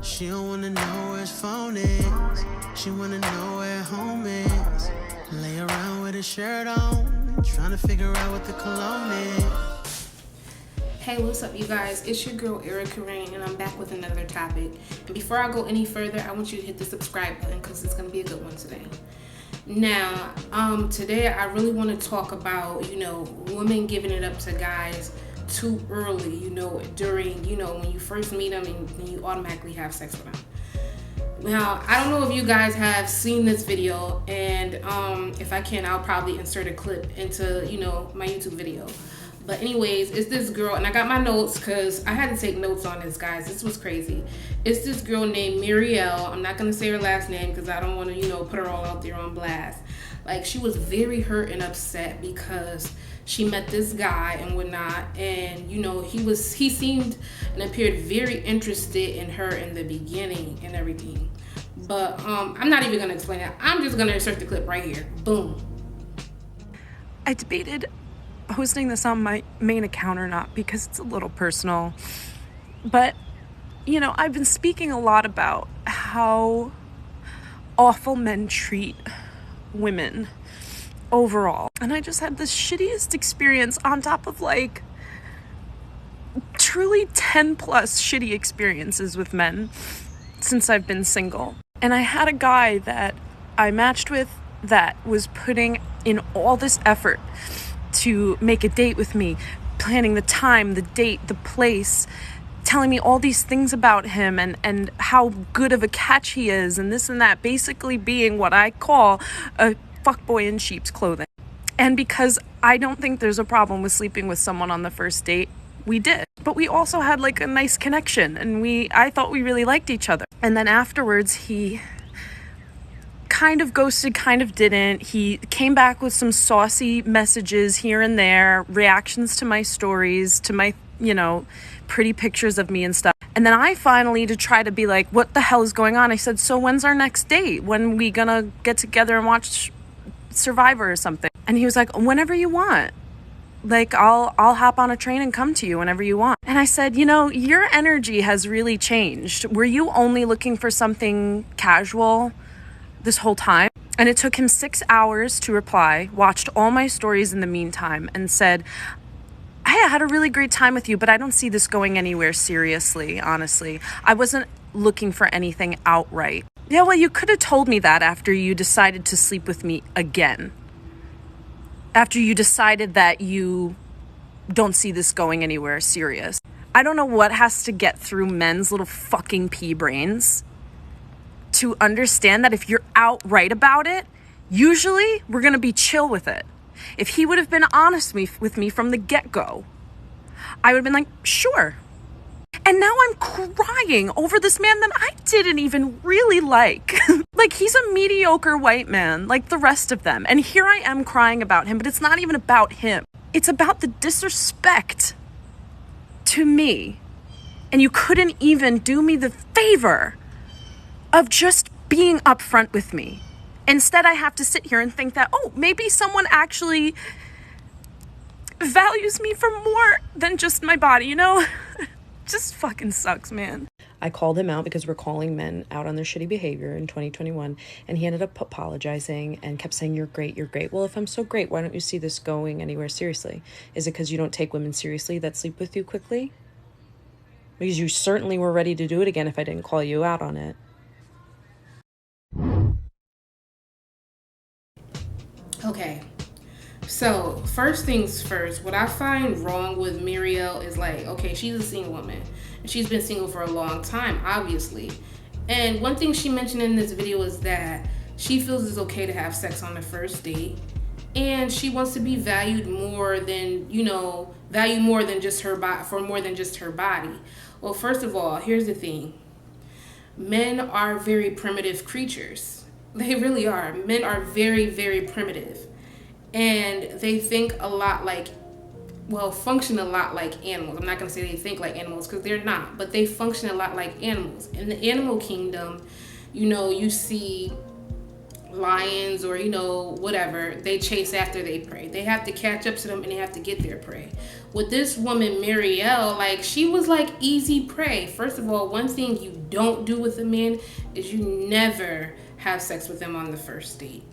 She don't wanna know where his phone is. She wanna know where home is. Lay around with a shirt on, trying to figure out what the cologne is. Hey, what's up, you guys? It's your girl Erica Rain, and I'm back with another topic. And before I go any further, I want you to hit the subscribe button because it's gonna be a good one today. Now, today I really want to talk about, women giving it up to guys too early, during, when you first meet them and you automatically have sex with them. Now, I don't know if you guys have seen this video, and if I can, I'll probably insert a clip into, my YouTube video. But anyways, it's this girl, and I got my notes because I had to take notes on this, guys. This was crazy. It's this girl named Muriel. I'm not going to say her last name because I don't want to, put her all out there on blast. Like, she was very hurt and upset because she met this guy and whatnot. And, he seemed and appeared very interested in her in the beginning and everything. But I'm not even going to explain that. I'm just going to insert the clip right here. Boom. I debated posting this on my main account or not because it's a little personal, but I've been speaking a lot about how awful men treat women overall, and I just had the shittiest experience on top of like truly 10 plus shitty experiences with men since I've been single. And I had a guy that I matched with that was putting in all this effort to make a date with me, planning the time, the date, the place, telling me all these things about him and how good of a catch he is and this and that, basically being what I call a fuckboy in sheep's clothing. And because I don't think there's a problem with sleeping with someone on the first date, we did. But we also had like a nice connection, and I thought we really liked each other. And then afterwards, he kind of ghosted, kind of didn't. He came back with some saucy messages here and there, reactions to my stories, to my, pretty pictures of me and stuff. And then I finally, to try to be like, what the hell is going on? I said, so when's our next date? When we gonna get together and watch Survivor or something? And he was like, whenever you want. Like, I'll hop on a train and come to you whenever you want. And I said, your energy has really changed. Were you only looking for something casual this whole time? And it took him 6 hours to reply, watched all my stories in the meantime, and said, hey, I had a really great time with you, but I don't see this going anywhere seriously, honestly. I wasn't looking for anything outright. Yeah, well, you could have told me that after you decided to sleep with me again. After you decided that you don't see this going anywhere serious. I don't know what has to get through men's little fucking pea brains to understand that if you're outright about it, usually we're going to be chill with it. If he would have been honest with me from the get-go, I would have been like, sure. And now I'm crying over this man that I didn't even really like. Like, he's a mediocre white man like the rest of them. And here I am crying about him, but it's not even about him. It's about the disrespect to me. And you couldn't even do me the favor of just being upfront with me. Instead, I have to sit here and think that, maybe someone actually values me for more than just my body, Just fucking sucks, man. I called him out because we're calling men out on their shitty behavior in 2021, and he ended up apologizing and kept saying, you're great, you're great. Well, if I'm so great, why don't you see this going anywhere seriously? Is it because you don't take women seriously that sleep with you quickly? Because you certainly were ready to do it again if I didn't call you out on it. Okay, so first things first, what I find wrong with Muriel is like, okay, she's a single woman, and she's been single for a long time, obviously. And one thing she mentioned in this video is that she feels it's okay to have sex on the first date, and she wants to be valued more than, just her body, for more than just her body. Well, first of all, here's the thing. Men are very primitive creatures. They really are. Men are very, very primitive. And they think a lot like, function a lot like animals. I'm not going to say they think like animals because they're not. But they function a lot like animals. In the animal kingdom, you see lions or, whatever. They chase after their prey. They have to catch up to them and they have to get their prey. With this woman, Muriel, she was like easy prey. First of all, one thing you don't do with a man is you never have sex with him on the first date.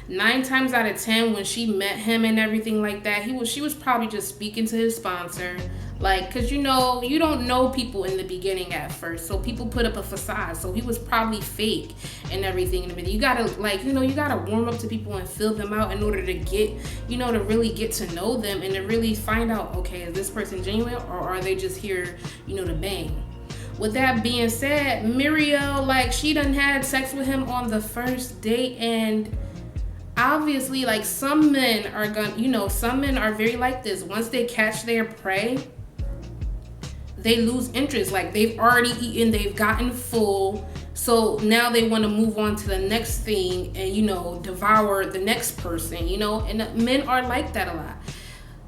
9 times out of 10, when she met him and everything like that, she was probably just speaking to his sponsor, like, cause you don't know people in the beginning at first, so people put up a facade. So he was probably fake and everything. You gotta you gotta warm up to people and fill them out in order to get, to really get to know them and to really find out, okay, is this person genuine or are they just here, to bang? With that being said, Muriel, she done had sex with him on the first date, and obviously, some men are some men are very like this. Once they catch their prey, they lose interest. They've already eaten, they've gotten full, so now they want to move on to the next thing and devour the next person, and men are like that a lot.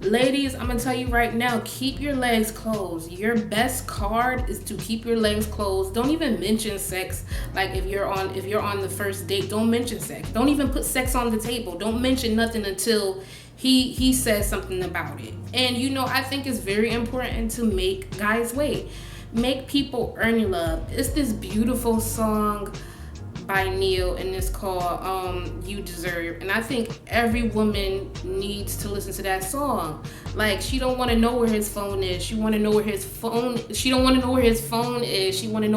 Ladies, I'm gonna tell you right now, keep your legs closed. Your best card is to keep your legs closed. Don't even mention sex. If you're on the first date, don't mention sex. Don't even put sex on the table. Don't mention nothing until he says something about it. And I think it's very important to make guys wait. Make people earn your love. It's this beautiful song by Neil, and it's called You Deserve, and I think every woman needs to listen to that song. She don't want to know where his phone is. She don't want to know where his phone is. She want to know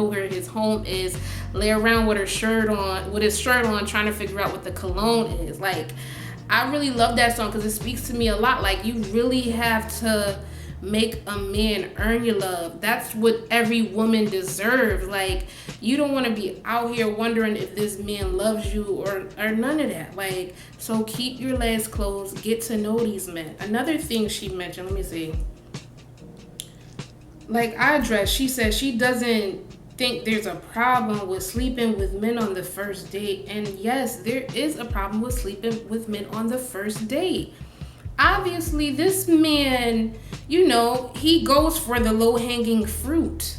where his home is. Lay around with his shirt on, trying to figure out what the cologne is. I really love that song because it speaks to me a lot. You really have to make a man earn your love. That's what every woman deserves. You don't want to be out here wondering if this man loves you or none of that. So keep your legs closed. Get to know these men. Another thing she mentioned, let me see. She said she doesn't think there's a problem with sleeping with men on the first date. And yes, there is a problem with sleeping with men on the first date. Obviously, this man, he goes for the low-hanging fruit.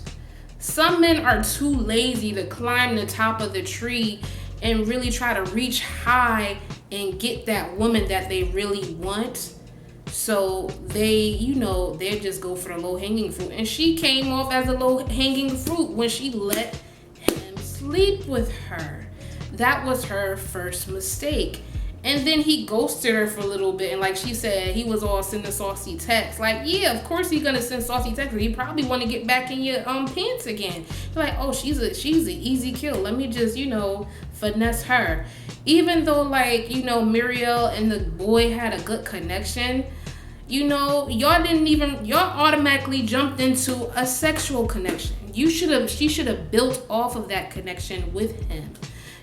Some men are too lazy to climb the top of the tree and really try to reach high and get that woman that they really want. So they just go for the low-hanging fruit. And she came off as a low-hanging fruit when she let him sleep with her. That was her first mistake. And then he ghosted her for a little bit, and she said, he was all sending saucy texts. Yeah, of course he's gonna send saucy texts. He probably want to get back in your pants again. You're oh, she's an easy kill. Let me just finesse her. Even though Muriel and the boy had a good connection, y'all automatically jumped into a sexual connection. She should have built off of that connection with him.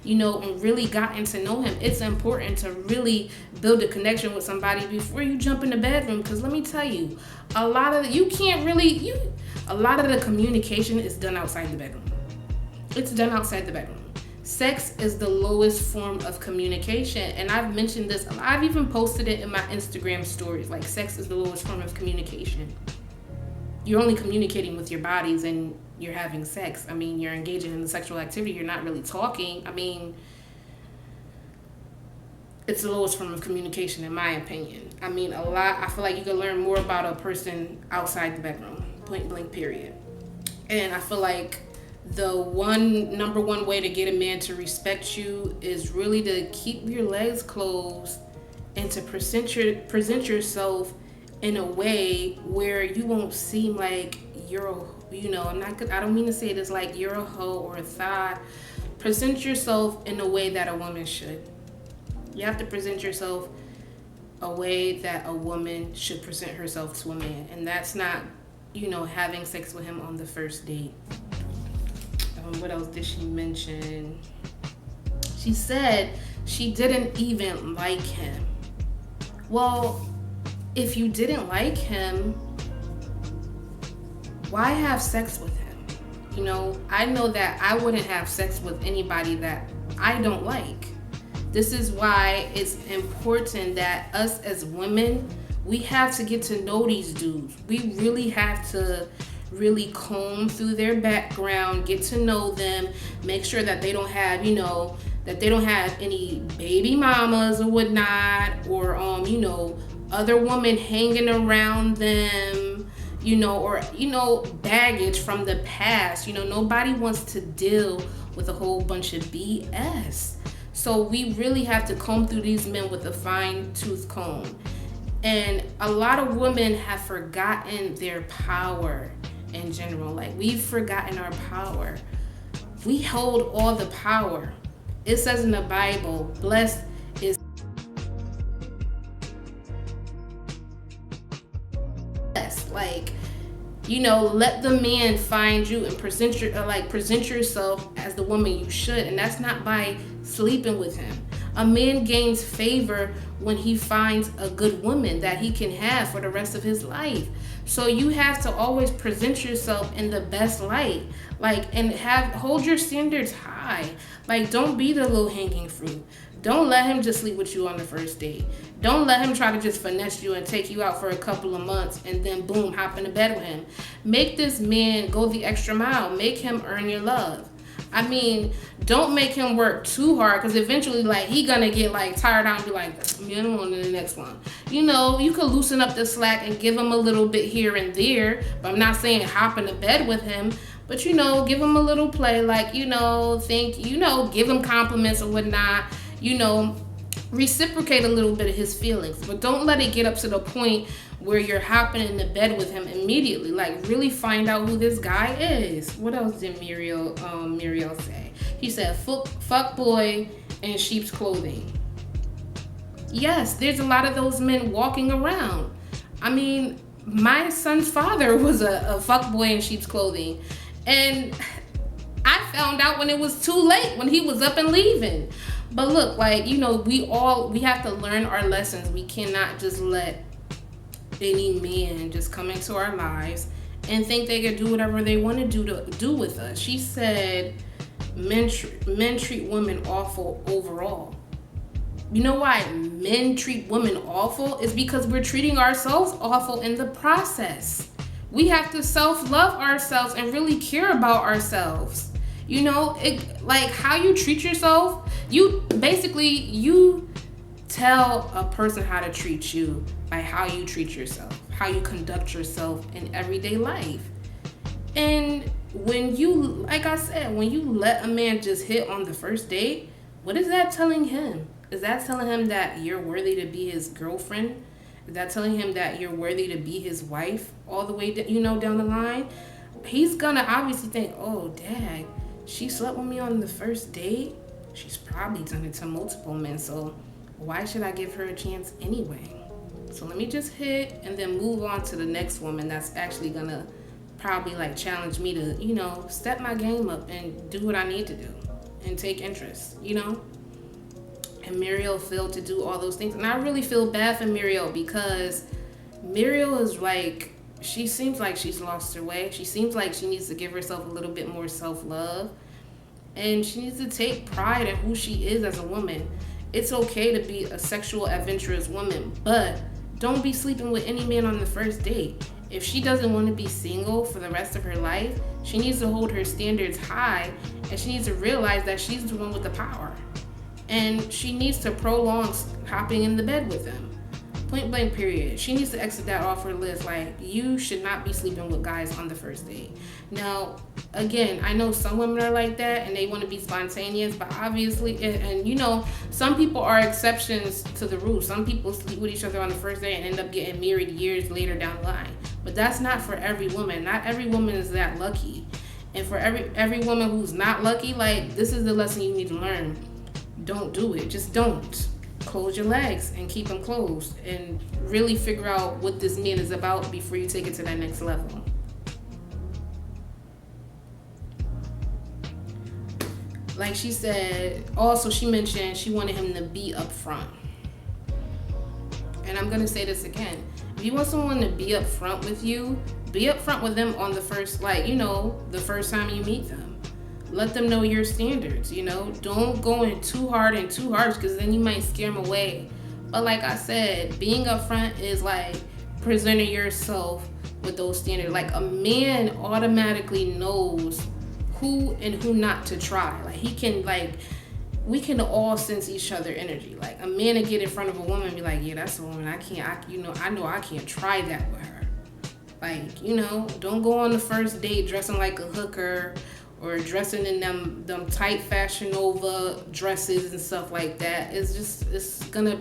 And really gotten to know him. It's important to really build a connection with somebody before you jump in the bedroom. Because let me tell you, a lot of the communication is done outside the bedroom. It's done outside the bedroom. Sex is the lowest form of communication. And I've mentioned this. I've even posted it in my Instagram stories. Sex is the lowest form of communication. You're only communicating with your bodies and you're having sex. You're engaging in the sexual activity. You're not really talking. It's the lowest form of communication, in my opinion. I feel like you can learn more about a person outside the bedroom, point blank, period. And I feel like the number one way to get a man to respect you is really to keep your legs closed and to present yourself in a way where you won't seem like you're I don't mean to say this you're a hoe or a thot. Present yourself in a way that a woman should. You have to present yourself a way that a woman should present herself to a man, and that's not having sex with him on the first date. What else did she mention? She said she didn't even like him. Well, if you didn't like him, why have sex with him? I know that I wouldn't have sex with anybody that I don't like. This is why it's important that us as women, we have to get to know these dudes. We really have to really comb through their background, get to know them, make sure that they don't have, any baby mamas or whatnot, or other women hanging around them, or baggage from the past. Nobody wants to deal with a whole bunch of BS. So we really have to comb through these men with a fine-tooth comb. And a lot of women have forgotten their power in general. Like, we've forgotten our power. We hold all the power. It says in the Bible, blessed is blessed. Like, let the man find you and present yourself as the woman you should. And that's not by sleeping with him. A man gains favor when he finds a good woman that he can have for the rest of his life. So you have to always present yourself in the best light, and hold your standards high. Don't be the low hanging fruit. Don't let him just sleep with you on the first date. Don't let him try to just finesse you and take you out for a couple of months and then boom, hop into bed with him. Make this man go the extra mile. Make him earn your love. Don't make him work too hard, because eventually, he gonna get tired out and be like, I don't want to the next one. You could loosen up the slack and give him a little bit here and there, but I'm not saying hop into bed with him. But give him a little play, give him compliments or whatnot. Reciprocate a little bit of his feelings, but don't let it get up to the point where you're hopping in the bed with him immediately. Really find out who this guy is. What else did Muriel say? He said, fuck boy in sheep's clothing. Yes, there's a lot of those men walking around. My son's father was a fuck boy in sheep's clothing, and I found out when it was too late, when he was up and leaving. But look, we have to learn our lessons. We cannot just let any man just come into our lives and think they can do whatever they want to do with us. She said men treat women awful overall. You know why men treat women awful? Is because we're treating ourselves awful in the process. We have to self-love ourselves and really care about ourselves. How you treat yourself, you tell a person how to treat you by how you treat yourself, how you conduct yourself in everyday life. And when you let a man just hit on the first date, what is that telling him? Is that telling him that you're worthy to be his girlfriend? Is that telling him that you're worthy to be his wife all the way down the line? He's gonna obviously think, oh, dang, she slept with me on the first date? She's probably done it to multiple men, so why should I give her a chance anyway? So let me just hit and then move on to the next woman that's actually gonna probably challenge me to, step my game up and do what I need to do and take interest, And Muriel failed to do all those things. And I really feel bad for Muriel, because Muriel is she seems like she's lost her way. She seems like she needs to give herself a little bit more self-love. And she needs to take pride in who she is as a woman. It's okay to be a sexual, adventurous woman, but don't be sleeping with any man on the first date. If she doesn't want to be single for the rest of her life, she needs to hold her standards high, and she needs to realize that she's the one with the power. And she needs to prolong hopping in the bed with him. Point blank period. She needs to exit that off her list. You should not be sleeping with guys on the first date. Now, again, I know some women are like that and they want to be spontaneous, but obviously, and some people are exceptions to the rule. Some people sleep with each other on the first date and end up getting married years later down the line. But that's not for every woman. Not every woman is that lucky. And for every woman who's not lucky, this is the lesson you need to learn. Don't do it. Just don't. Close your legs and keep them closed, and really figure out what this man is about before you take it to that next level. Like she said, also she mentioned she wanted him to be upfront. And I'm going to say this again. If you want someone to be upfront with you, be upfront with them on the first, the first time you meet them. Let them know your standards, Don't go in too hard because then you might scare them away. But like I said, being upfront is presenting yourself with those standards. A man automatically knows who and who not to try. We can all sense each other energy. A man to get in front of a woman and be like, yeah, that's a woman. I know I can't try that with her. Like, you know, don't go on the first date dressing like a hooker or dressing in them tight Fashion Nova dresses and stuff like that. It's gonna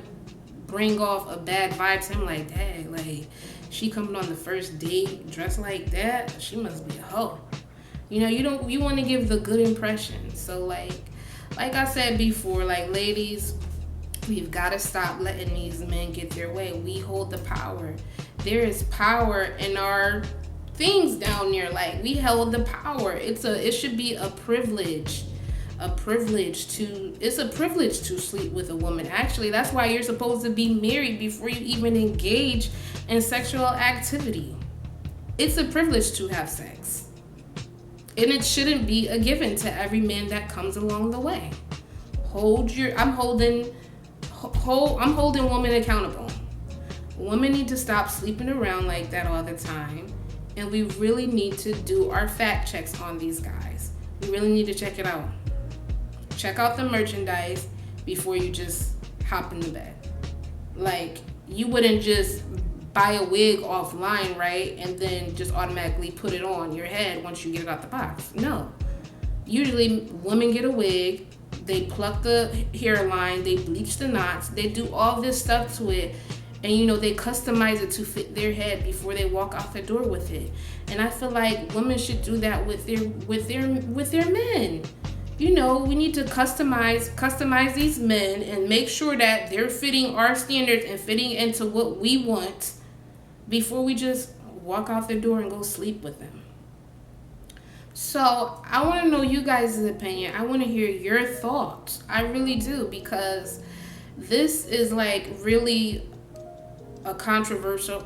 bring off a bad vibe to him. Like, dang, like she coming on the first date dressed like that, she must be a hoe. You know, you want to give the good impression. So like I said before, like, ladies, we've got to stop letting these men get their way. We hold the power. There is power in our things down there. Like, we held the power. It should be a privilege. It's a privilege to sleep with a woman. Actually, that's why you're supposed to be married before you even engage in sexual activity. It's a privilege to have sex. And it shouldn't be a given to every man that comes along the way. I'm holding women accountable. Women need to stop sleeping around like that all the time. And we really need to do our fact checks on these guys. We really need to check it out. Check out the merchandise before you just hop in the bed. Like, you wouldn't just buy a wig offline, right? And then just automatically put it on your head once you get it out the box. No. Usually women get a wig, they pluck the hairline, they bleach the knots, they do all this stuff to it, and you know, they customize it to fit their head before they walk out the door with it. And I feel like women should do that with their men. You know, we need to customize these men and make sure that they're fitting our standards and fitting into what we want before we just walk out the door and go sleep with them. So I want to know you guys' opinion. I want to hear your thoughts. I really do, because this is like really a controversial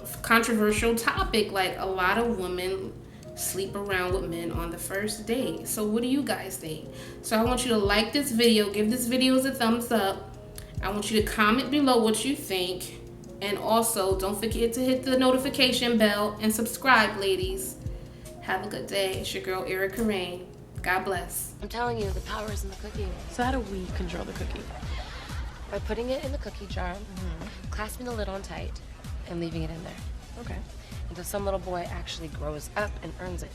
topic. Like, a lot of women sleep around with men on the first date. So what do you guys think? So I want you to like this video, give this video a thumbs up. I want you to comment below what you think. And also, don't forget to hit the notification bell and subscribe, ladies. Have a good day. It's your girl, Erica Rain. God bless. I'm telling you, the power is in the cookie. So how do we control the cookie? By putting it in the cookie jar, clasping the lid on tight, and leaving it in there. Okay. Until some little boy actually grows up and earns it.